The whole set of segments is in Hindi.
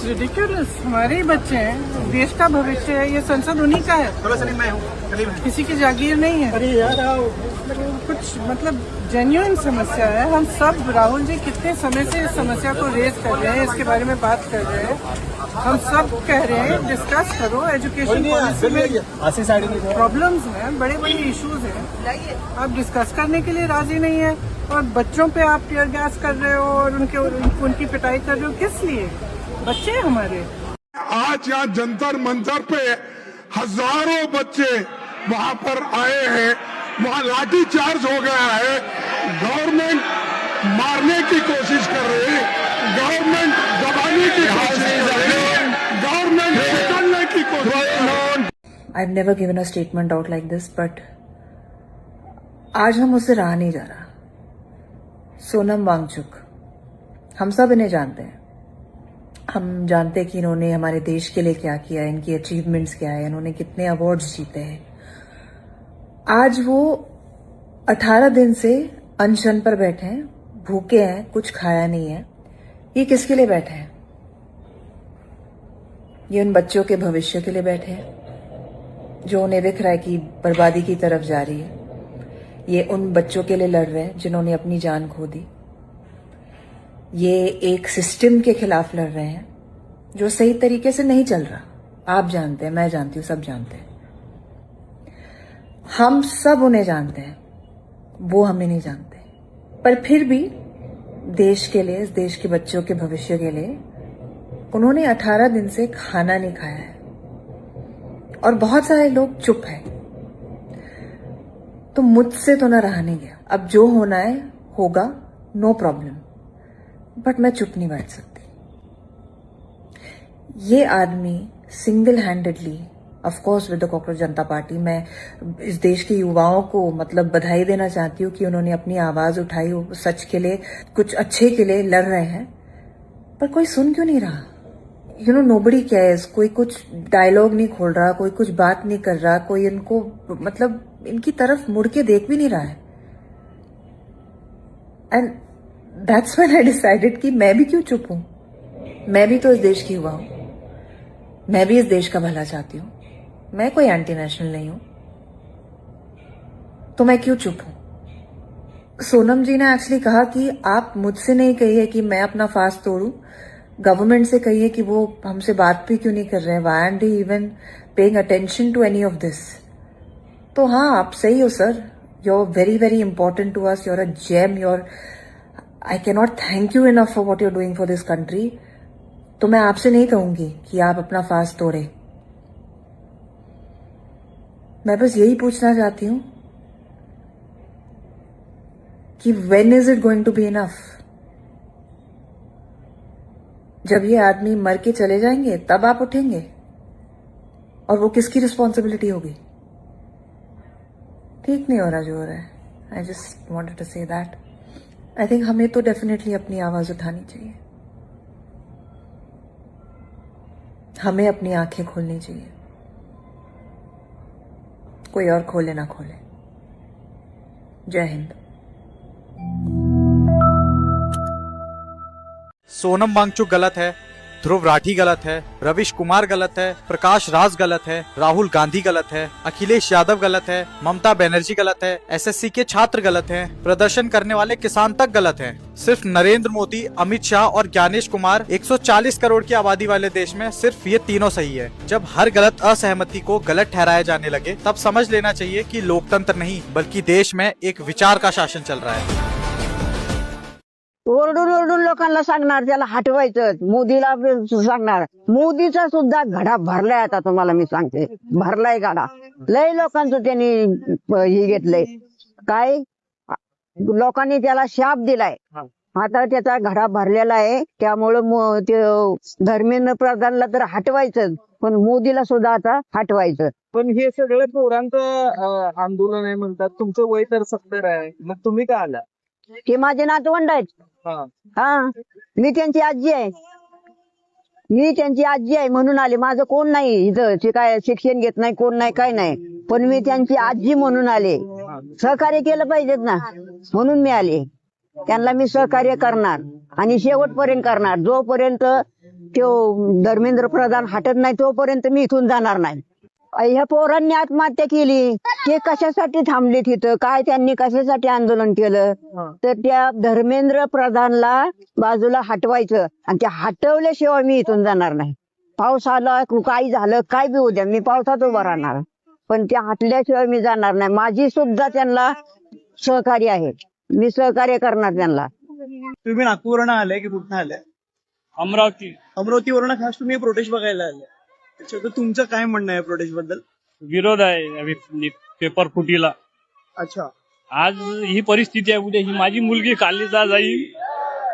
रिडिक्यूलस। हमारे ही बच्चे हैं, देश का भविष्य है, ये संसद उन्हीं का है, किसी की जागीर नहीं है। कुछ मतलब जेन्युइन समस्या है। हम सब, राहुल जी कितने समय से इस समस्या को रेज कर रहे हैं, इसके बारे में बात कर रहे हैं। हम सब कह रहे हैं डिस्कस करो, एजुकेशन पॉलिसी में प्रॉब्लम्स हैं, बड़े बड़े इश्यूज हैं, आप डिस्कस करने के लिए राजी नहीं है। और बच्चों पे आप टीयर गैस कर रहे हो और उनकी पिटाई कर रहे हो, किस लिए? बच्चे हैं हमारे। आज यहाँ जंतर मंतर पे हजारों बच्चे वहां पर आए हैं, वहां लाठी चार्ज हो गया है, गवर्नमेंट मारने की कोशिश कर रही है, गवर्नमेंट दबाने की कोशिश कर रही है, गवर्नमेंट निकलने की कोशिश। I've never given a statement out like this, but आज हम उससे रहा नहीं जा रहा। सोनम वांगचुक, हम सब इन्हें जानते हैं। हम जानते हैं कि इन्होंने हमारे देश के लिए क्या किया है, इनकी अचीवमेंट्स क्या है, इन्होंने कितने अवार्ड्स जीते हैं। आज वो 18 दिन से अनशन पर बैठे हैं, भूखे हैं, कुछ खाया नहीं है। ये किसके लिए बैठे हैं? ये उन बच्चों के भविष्य के लिए बैठे हैं जो उन्हें दिख रहा है कि बर्बादी की तरफ जा रही है। ये उन बच्चों के लिए लड़ रहे हैं जिन्होंने अपनी जान खो दी। ये एक सिस्टम के खिलाफ लड़ रहे हैं जो सही तरीके से नहीं चल रहा। आप जानते हैं, मैं जानती हूं, सब जानते हैं। हम सब उन्हें जानते हैं, वो हमें नहीं जानते। पर फिर भी देश के लिए, इस देश के बच्चों के भविष्य के लिए उन्होंने 18 दिन से खाना नहीं खाया है और बहुत सारे लोग चुप हैं। तो मुझसे तो ना रहा नहीं गया। अब जो होना है होगा, नो प्रॉब्लम, बट मैं चुप नहीं बैठ सकती। ये आदमी single handedly, of course with the cockroach Janata party, मैं इस देश के युवाओं को मतलब बधाई देना चाहती हूँ कि उन्होंने अपनी आवाज उठाई, सच के लिए, कुछ अच्छे के लिए लड़ रहे हैं। पर कोई सुन क्यों नहीं रहा? You know, nobody cares. कोई कुछ डायलॉग नहीं खोल रहा, कोई कुछ बात नहीं कर रहा, कोई इनको मतलब इनकी तरफ मुड़ के देख भी नहीं रहा है। And that's when I decided कि मैं भी क्यों चुप हूं। मैं भी तो इस देश की युवा हूं, मैं भी इस देश का भला चाहती हूं। मैं कोई एंटी नेशनल नहीं हूं, तो मैं क्यों चुप हूं? सोनम जी ने एक्चुअली कहा कि आप मुझसे नहीं कहिए कि मैं अपना फास्ट तोड़ूं, गवर्नमेंट से कहिए कि वो हमसे बात भी क्यों नहीं कर रहे हैं। Why aren't they even paying attention to any of this? तो हाँ, आप सही हो sir, you are very very important to us, you are a gem, you are, I can not thank you enough for what you are doing for this country. तो मैं आपसे नहीं कहूंगी कि आप अपना फास्ट तोड़े। मैं बस यही पूछना चाहती हूं कि when is it going to be enough? जब ये आदमी मर के चले जाएंगे तब आप उठेंगे? और वो किसकी रिस्पॉन्सिबिलिटी होगी? ठीक नहीं हो रहा जो हो रहा है। I just wanted to say that. I think हमें तो डेफिनेटली अपनी आवाज उठानी चाहिए, हमें अपनी आंखें खोलनी चाहिए, कोई और खोले ना खोले। जय हिंद। सोनम वांगचुक गलत है, ध्रुव राठी गलत है, रविश कुमार गलत है, प्रकाश राज गलत है, राहुल गांधी गलत है, अखिलेश यादव गलत है, ममता बनर्जी गलत है, एसएससी के छात्र गलत हैं, प्रदर्शन करने वाले किसान तक गलत हैं। सिर्फ नरेंद्र मोदी, अमित शाह और ज्ञानेश कुमार 140 करोड़ की आबादी वाले देश में सिर्फ ये तीनों सही है। जब हर गलत असहमति को गलत ठहराया जाने लगे तब समझ लेना चाहिए कि लोकतंत्र नहीं बल्कि देश में एक विचार का शासन चल रहा है। ओरडून ओरडून लोकांना सांगणार, त्याला हटवायचं, मोदीला सांगणार। मोदीचा सुद्धा घडा भरलाय, आता तुम्हाला मी सांगते, भरलाय घडा। लय लोकांचं त्यांनी हे घेतलंय, काय लोकांनी त्याला शाप दिलाय। आता त्याचा घडा भरलेला आहे, त्यामुळं ते धर्मेंद्र प्रधानला तर हटवायचं, पण मोदीला सुद्धा आता हटवायचं। पण हे सगळं पोरांचं आंदोलन आहे म्हणतात, तुमचं वय तर 70 आहे, मग तुम्ही का आला? ते माझे नातवंड आहेत। हा, मी त्यांची आजी आहे, म्हणून आले। माझं कोण नाही इथं, ते काय शिक्षण घेत नाही, कोण नाही, काय नाही, पण मी त्यांची आजी म्हणून आले। सहकार्य केलं पाहिजेत ना, म्हणून मी आले। त्यांना मी सहकार्य करणार आणि शेवटपर्यंत करणार, जोपर्यंत तो धर्मेंद्र प्रधान हटत नाही तोपर्यंत मी इथून जाणार नाही. ह्या पोरांनी आत्महत्या केली ते कशासाठी थांबले तिथं, काय त्यांनी कशासाठी आंदोलन केलं, तर त्या धर्मेंद्र प्रधानला बाजूला हटवायचं आणि ते हटवल्याशिवाय मी इथून जाणार नाही. पाऊस आला काही झालं काय बी उद्या मी पावसात उभा राहणार, पण ते हटल्याशिवाय मी जाणार नाही. माझी सुद्धा त्यांना सहकार्य आहे, मी सहकार्य करणार त्यांना. तुम्ही नागपूरवरून आलाय की कुठं आलाय? अमरावतीवरून खास तुम्ही प्रोटेस्ट बघायला आलाय. अच्छा, तर तुमचं काय म्हणणं आहे प्रोटेस्ट बद्दल? विरोध आहे पेपर फुटीला. अच्छा, आज ही परिस्थिती आहे, उद्या ही माझी मुलगी कालीचा जाईल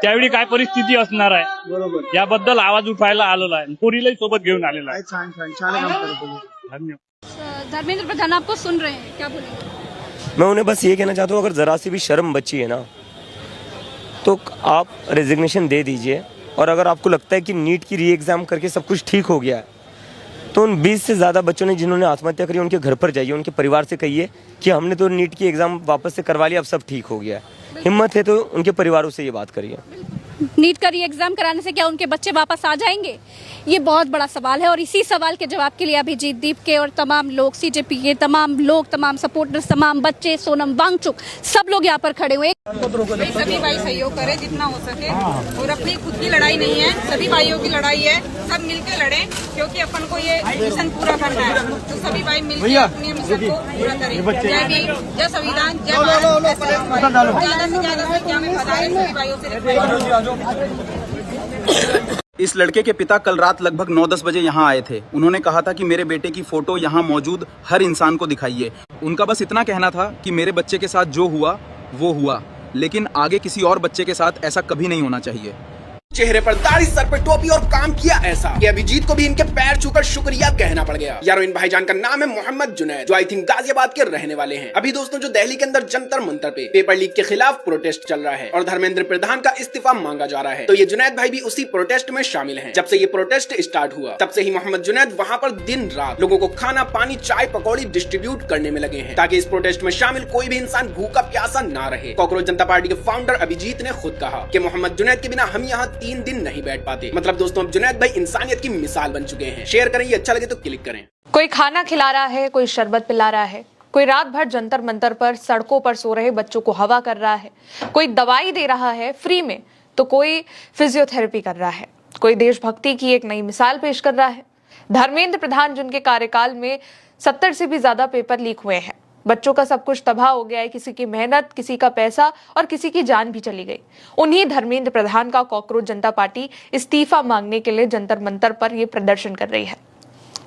त्यावेळी काय परिस्थिती असणार आहे, बरोबर. याबद्दल आवाज उठायला आलेला आहे. पोरीलाही सोबत घेऊन आलेला आहे. छान छान छान काम करत तुम्ही. धन्यवाद. धर्मेंद्र प्रधान आपको सुन रहे हैं, क्या बोलेंगे? मैं उन्हें बस ये कहना चाहता हूँ, अगर ज़रा सी भी शर्म बची है ना तो आप रेजिग्नेशन दे दीजिए. और अगर आपको लगता है कि नीट की री एग्ज़ाम करके सब कुछ ठीक हो गया है, तो उन 20 से ज़्यादा बच्चों ने जिन्होंने आत्महत्या करी उनके घर पर जाइए, उनके परिवार से कहिए कि हमने तो नीट की एग्ज़ाम वापस से करवा लिया, अब सब ठीक हो गया है. हिम्मत है तो उनके परिवारों से ये बात करिए. नीट का री एग्जाम कराने से क्या उनके बच्चे वापस आ जाएंगे? ये बहुत बड़ा सवाल है और इसी सवाल के जवाब के लिए अभिजीत दीप के और तमाम लोग, सीजेपी के तमाम लोग, तमाम सपोर्टर्स, तमाम बच्चे, सोनम वांगचुक, सब लोग यहाँ पर खड़े हुए. सभी भाई सहयोग करें जितना हो सके और अपनी खुद की लड़ाई नहीं है, सभी भाइयों की लड़ाई है. सब मिलकर लड़ें क्योंकि अपन को ये मिशन पूरा करना है. तो सभी भाई मिलकर अपने मिशन को पूरा करें. जय भीम, जय संविधान, जय भारत. ज्यादा से ज्यादा संख्या में बधाई सभी भाइयों से रिक्वेस्ट. इस लड़के के पिता कल रात लगभग 9-10 बजे यहाँ आए थे. उन्होंने कहा था कि मेरे बेटे की फोटो यहाँ मौजूद हर इंसान को दिखाइए. उनका बस इतना कहना था कि मेरे बच्चे के साथ जो हुआ वो हुआ, लेकिन आगे किसी और बच्चे के साथ ऐसा कभी नहीं होना चाहिए. चेहरे पर दाढ़ी, सर पर टोपी और काम किया ऐसा कि अभिजीत को भी इनके पैर छूकर शुक्रिया कहना पड़ गया. यारो इन भाईजान का नाम है मोहम्मद जुनैद, जो आई थिंक गाजियाबाद के रहने वाले हैं. अभी दोस्तों जो दिल्ली के अंदर जंतर मंतर पे पेपर लीक के खिलाफ प्रोटेस्ट चल रहा है और धर्मेंद्र प्रधान का इस्तीफा मांगा जा रहा है, तो ये जुनैद भाई भी उसी प्रोटेस्ट में शामिल है. जब से ये प्रोटेस्ट स्टार्ट हुआ तब से ही मोहम्मद जुनैद वहाँ पर दिन रात लोगों को खाना पानी चाय पकौड़ी डिस्ट्रीब्यूट करने में लगे हैं, ताकि इस प्रोटेस्ट में शामिल कोई भी इंसान भूखा प्यासा ना रहे. कॉकरोच जनता पार्टी के फाउंडर अभिजीत ने खुद कहा कि मोहम्मद जुनैद के बिना हम यहाँ 3 दिन नहीं बैठ पाते. मतलब दोस्तों अब जुनैद भाई इंसानियत की मिसाल बन चुके हैं. शेयर करें, ये अच्छा लगे तो क्लिक करें. कोई खाना खिला रहा है, कोई शरबत पिला रहा है, कोई रात भर जंतर मंतर पर सड़कों पर सो रहे बच्चों को हवा कर रहा है, कोई दवाई दे रहा है फ्री में, तो कोई फिजियोथेरेपी कर रहा है, कोई देशभक्ति की एक नई मिसाल पेश कर रहा है. धर्मेंद्र प्रधान जिनके कार्यकाल में 70 से भी ज्यादा पेपर लीक हुए हैं, बच्चों का सब कुछ तबाह हो गया है, किसी की मेहनत, किसी का पैसा और किसी की जान भी चली गई. उन्हीं धर्मेंद्र प्रधान का कॉकरोच जनता पार्टी इस्तीफा मांगने के लिए जंतर मंतर पर यह प्रदर्शन कर रही है.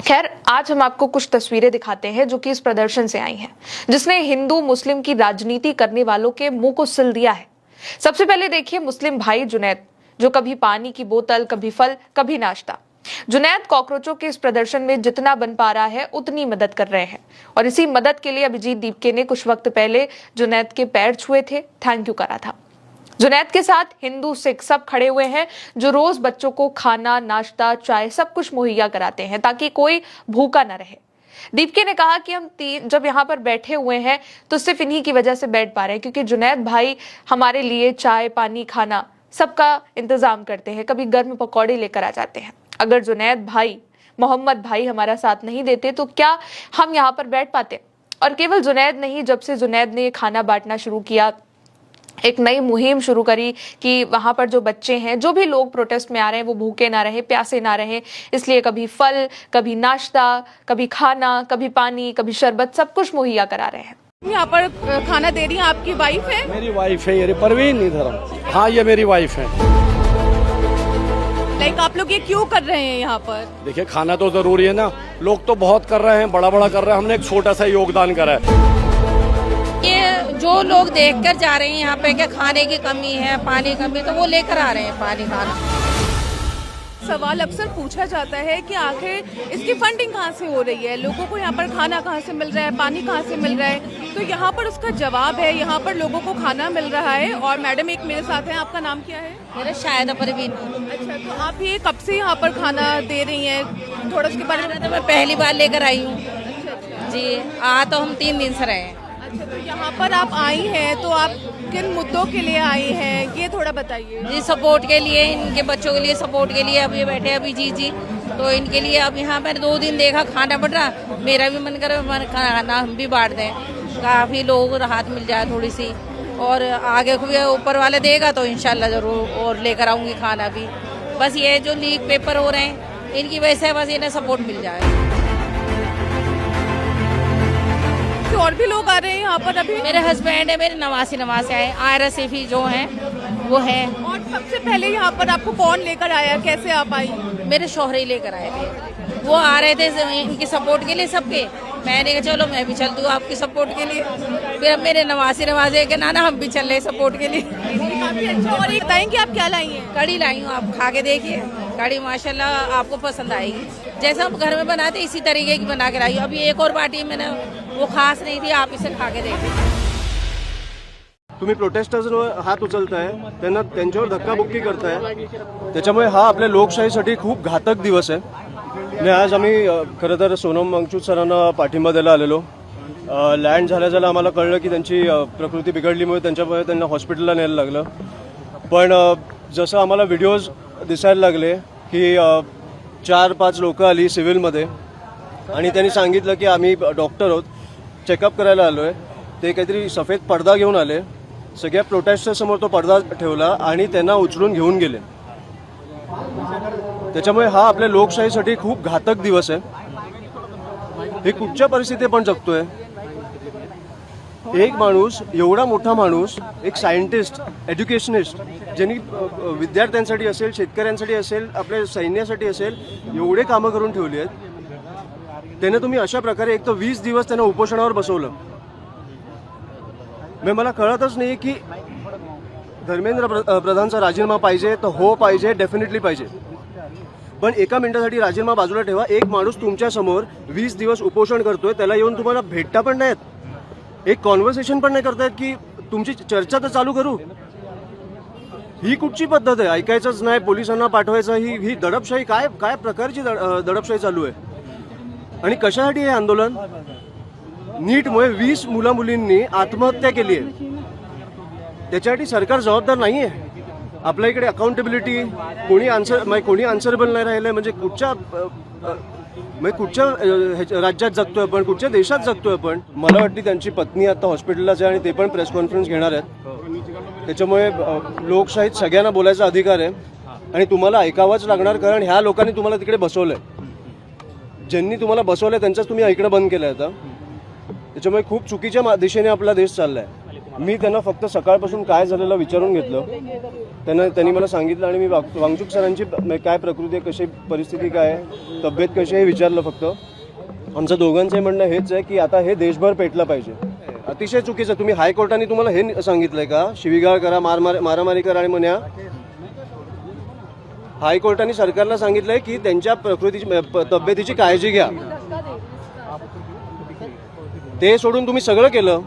खैर, आज हम आपको कुछ तस्वीरें दिखाते हैं जो कि इस प्रदर्शन से आई हैं, जिसने हिंदू मुस्लिम की राजनीति करने वालों के मुंह को सिल दिया है. सबसे पहले देखिए मुस्लिम भाई जुनैद, जो कभी पानी की बोतल, कभी फल, कभी नाश्ता. जुनैद कॉकरोचों के इस प्रदर्शन में जितना बन पा रहा है उतनी मदद कर रहे हैं और इसी मदद के लिए अभिजीत दीपके ने कुछ वक्त पहले जुनैद के पैर छुए थे, थैंक यू करा था. जुनैद के साथ हिंदू सिख सब खड़े हुए हैं, जो रोज बच्चों को खाना नाश्ता चाय सब कुछ मुहैया कराते हैं ताकि कोई भूखा न रहे. दीपके ने कहा कि हम जब यहाँ पर बैठे हुए हैं तो सिर्फ इन्हीं की वजह से बैठ पा रहे हैं, क्योंकि जुनैद भाई हमारे लिए चाय पानी खाना सबका इंतजाम करते हैं, कभी गर्म पकौड़े लेकर आ जाते हैं. अगर जुनैद भाई, मोहम्मद भाई हमारा साथ नहीं देते तो क्या हम यहाँ पर बैठ पाते? और केवल जुनैद नहीं, जब से जुनैद ने खाना बांटना शुरू किया, एक नई मुहिम शुरू करी कि वहां पर जो बच्चे हैं, जो भी लोग प्रोटेस्ट में आ रहे हैं, वो भूखे ना रहे, प्यासे ना रहे, इसलिए कभी फल, कभी नाश्ता, कभी खाना, कभी पानी, कभी शरबत, सब कुछ मुहैया करा रहे हैं. यहाँ पर खाना दे रही है आपकी वाइफ है? मेरी वाइफ है, ये परवीन निधरम. हाँ, ये मेरी वाइफ है. लाइक आप लोग ये क्यों कर रहे हैं यहाँ पर? देखिए, खाना तो जरूरी है ना. लोग तो बहुत कर रहे हैं, बड़ा बड़ा कर रहे हैं, हमने एक छोटा सा योगदान करा है. ये जो लोग देखकर जा रहे हैं यहाँ पे कि खाने की कमी है, पानी की कमी, तो वो लेकर आ रहे हैं पानी खाना. सवाल अक्सर पूछा जाता है कि आखिर इसकी फंडिंग कहाँ से हो रही है, लोगों को यहाँ पर खाना कहाँ से मिल रहा है, पानी कहाँ से मिल रहा है. तो यहाँ पर उसका जवाब है, यहाँ पर लोगों को खाना मिल रहा है. और मैडम एक मेरे साथ हैं, आपका नाम क्या है? मेरा शायद परवीन. अच्छा, तो आप ये कब से यहाँ पर खाना दे रही हैं, थोड़ा उसके बारे में? मैं पहली बार लेकर आई हूँ जी. तो हम 3 दिन से रहे हैं. तो यहाँ पर आप आई हैं तो आप किन मुद्दों के लिए आई हैं ये थोड़ा बताइए। जी सपोर्ट के लिए, इनके बच्चों के लिए सपोर्ट के लिए अब ये बैठे हैं अभिजीत जी, तो इनके लिए अब यहाँ पर 2 दिन देखा खाना पड़ रहा, मेरा भी मन कर खाना हम भी बांट दें, काफ़ी लोगों को राहत मिल जाए थोड़ी सी, और आगे को भी ऊपर वाले देगा तो इंशाल्लाह जरूर और लेकर आऊँगी खाना भी। बस ये जो लीक पेपर हो रहे हैं इनकी वजह से बस इन्हें सपोर्ट मिल जाए। और भी लोग आ रहे हैं यहाँ पर अभी? मेरे हस्बैंड है, मेरे नवासी आए, RSF जो हैं वो है। और सबसे पहले यहाँ पर आपको कौन लेकर आया, कैसे आप आई? मेरे शौहर ही लेकर आए थे, वो आ रहे थे इनकी सपोर्ट के लिए सबके, मैंने कहा चलो मैं भी चलती हूँ आपकी सपोर्ट के लिए। फिर मेरे नवासे के नाना हम भी चल रहे सपोर्ट के लिए। काफी अच्छा। और एक बताएं कि आप क्या लाई हैं? कड़ी लाई हूँ, आप खा के देखिए, कड़ी माशाल्लाह आपको पसंद आएगी, जैसा हम घर में बनाते इसी तरीके की बना के लाई। अभी एक और बाटी मैंने, वो खास नहीं थी, आप इसे खा के देखिए। तुम्ही प्रोटेस्टर्सवर हात उचलताय, त्यांना त्यांच्यावर धक्काबुक्की करताय, त्याच्यामुळे हा आपल्या लोकशाहीसाठी खूप घातक दिवस आहे। आणि आज आम्ही खरं तर सोनम वांगचुक सरांना पाठिंबा द्यायला आलेलो। लँड झाल्या आम्हाला कळलं की त्यांची प्रकृती बिघडलीमुळे त्यांना हॉस्पिटलला न्यायला लागलं, पण जसं आम्हाला व्हिडिओज दिसायला लागले की 4-5 लोक आली सिव्हिलमध्ये आणि त्यांनी सांगितलं की आम्ही डॉक्टर आहोत, चेकअप करायला आलो आहे, ते काहीतरी सफेद पडदा घेऊन आले, सगळ्या प्रोटेस्टर्ससमोर तो पडदा ठेवला आणि त्यांना उचलून घेऊन गेले। त्याच्यामुळे हा आपल्या लोकशाहीसाठी खूप घातक दिवस आहे। हे कुठच्या परिस्थितीत पण जगतोय। एक माणूस, एवढा मोठा माणूस, एक सायंटिस्ट, एज्युकेशनिस्ट, ज्यांनी विद्यार्थ्यांसाठी असेल, शेतकऱ्यांसाठी असेल, आपल्या सैन्यासाठी असेल एवढे कामं करून ठेवली आहेत, त्याने तुम्ही अशा प्रकारे एक तर 20 दिवस त्यांना उपोषणावर बसवलं। मला कळतच नाही की धर्मेंद्र प्रधानचा राजीनामा पाहिजे तर हो पाहिजे, डेफिनेटली पाहिजे, पण एका मिनिटासाठी राजीनामा बाजूला ठेवा। एक माणूस तुमच्या समोर 20 दिवस उपोषण करतोय, त्याला येऊन तुम्हाला भेटता पण नाहीत, एक कॉन्व्हर्सेशन पण नाही करतायत की तुमची चर्चा तर चालू करू। ही कुठची पद्धत आहे? ऐकायचंच नाही, पोलिसांना पाठवायचं, ही दडपशाही काय काय प्रकारची दडपशाही चालू आहे? आणि कशासाठी हे आंदोलन? नीटमुळे 20 मुला-मुलींनी आत्महत्या केली आहे, त्याच्यासाठी सरकार जबाबदार नाही आहे। आपल्या इकडे अकाउंटेबिलिटी, कोणी आन्सरेबल नाही राहिलंय, म्हणजे कुठच्या राज्यात जगतोय आपण, कुठच्या देशात जगतोय आपण? मला वाटतं त्यांची पत्नी आता हॉस्पिटललाच आहे आणि ते पण प्रेस कॉन्फरन्स घेणार आहेत। त्याच्यामुळे लोकशाहीत सगळ्यांना बोलायचा अधिकार आहे आणि तुम्हाला ऐकावंच लागणार, कारण ह्या लोकांनी तुम्हाला तिकडे बसवलंय, ज्यांनी तुम्हाला बसवलंय त्यांचंच तुम्ही ऐकणं बंद केलंय आता। त्याच्यामुळे खूप चुकीच्या दिशेने आपला देश चाललाय। मी त्यांना फक्त सकाळपासून काय झालेलं विचारून घेतलं, त्यांनी मला सांगितलं आणि मी वांगचुक सरांची काय प्रकृती आहे, कशी परिस्थिती काय आहे, तब्येत कशी आहे विचारलं फक्त। आमचं दोघांचंही म्हणणं हेच आहे की आता हे देशभर पेटलं पाहिजे। अतिशय चुकीचं, तुम्ही हायकोर्टाने तुम्हाला हे सांगितलंय का शिवीगाळ करा, मारामारी करा आणि म्हणा? हायकोर्टाने सरकारला सांगितलंय की त्यांच्या प्रकृतीची तब्येतीची काळजी घ्या, ते सोडून तुम्ही सगळं केलं।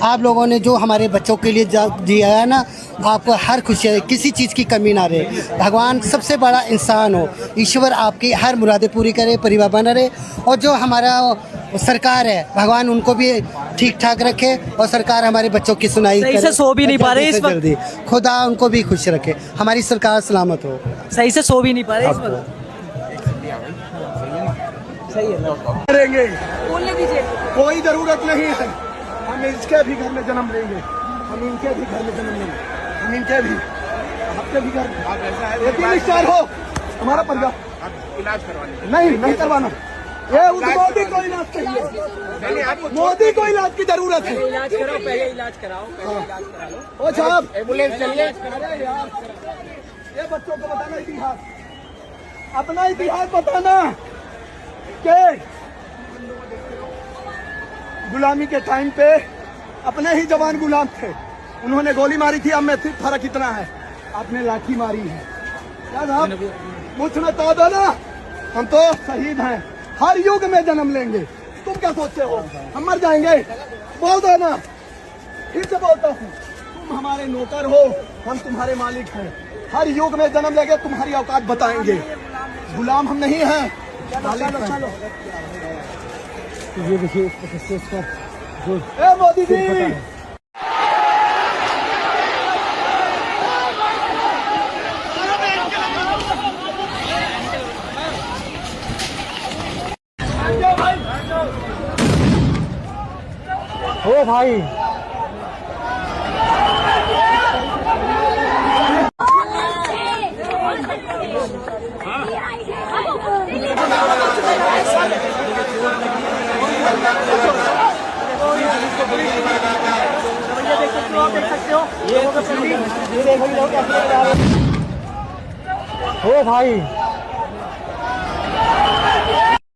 आप लोगों ने जो हमारे बच्चों के लिए दिया है ना, आपको हर खुशी है, किसी चीज़ की कमी ना रहे। भगवान सबसे बड़ा इंसान हो, ईश्वर आपकी हर मुरादें पूरी करे, परिवार बना रहे, और जो हमारा सरकार है भगवान उनको भी ठीक ठाक रखे, और सरकार हमारे बच्चों की सुनाई सही से सो भी नहीं पा रहे इस वक्त, जल्दी खुदा उनको भी खुश रखे, हमारी सरकार सलामत हो। सही से सो भी नहीं पा रहे इस वक्त। सही है, बोलने दीजिए, कोई जरूरत नहीं है, हम इसके भी घर में जन्म लेंगे, हम इनके भी घर में जन्म लेंगे, हम इनके भी, आपके भी घर स्टार हो हमारा परिवार, इलाज करवाने नहीं करवाना, ये मोदी को इलाज चाहिए, मोदी को इलाज की जरूरत है, इलाज कराओ, पहले इलाज कराओ, पहले इलाज करा लो। ओ साहब एम्बुलेंस चलिए। ये बच्चों को बताना इतिहास, अपना इतिहास बताना कि गुलामी के टाइम पे अपने ही जवान गुलाम थे, उन्होंने गोली मारी थी, अब में सिर्फ फर्क इतना है आपने लाठी मारी है। क्या साहब मुझ में तो दो ना, हम तो शहीद हैं, हर युग में जन्म लेंगे। तुम क्या सोचते हो हम मर जाएंगे? बोल दो ना, फिर से बोलता हूँ, तुम हमारे नौकर हो, हम तुम्हारे मालिक हैं, हर युग में जन्म लेंगे, तुम्हारी औकात बताएंगे, गुलाम हम नहीं हैं। ये देखिए स्टेज पर मोदी जी ओ भाई ओ भाई